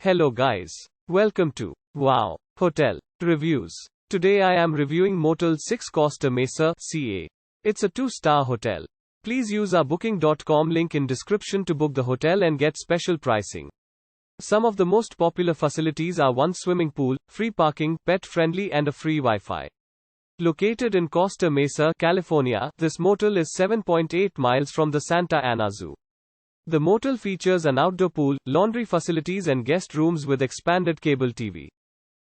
Hello guys. Welcome to Wow Hotel Reviews. Today I am reviewing Motel 6-Costa Mesa, CA. It's a 2-star hotel. Please use our booking.com link in description to book the hotel and get special pricing. Some of the most popular facilities are one swimming pool, free parking, pet-friendly and a free Wi-Fi. Located in Costa Mesa, California, this motel is 7.8 miles from the Santa Ana Zoo. The motel features an outdoor pool, laundry facilities and guest rooms with expanded cable TV.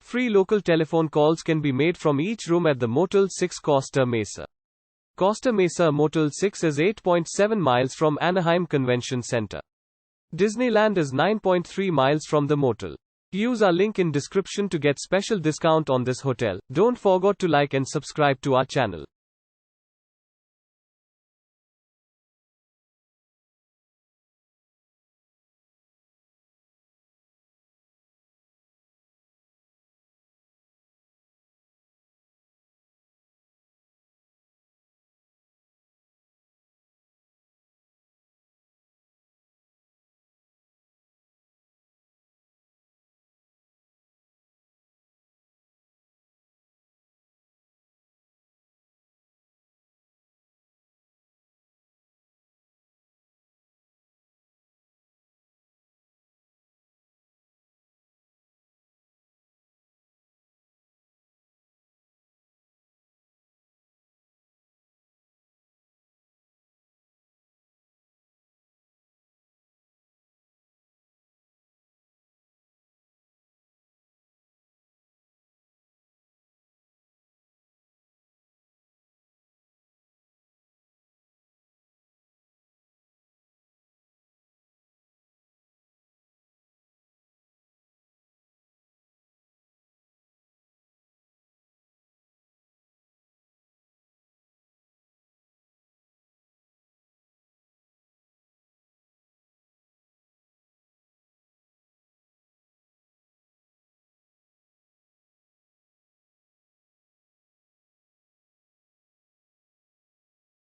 Free local telephone calls can be made from each room at the Motel 6 Costa Mesa. Costa Mesa Motel 6 is 8.7 miles from Anaheim Convention Center. Disneyland is 9.3 miles from the motel. Use our link in description to get special discount on this hotel. Don't forget to like and subscribe to our channel.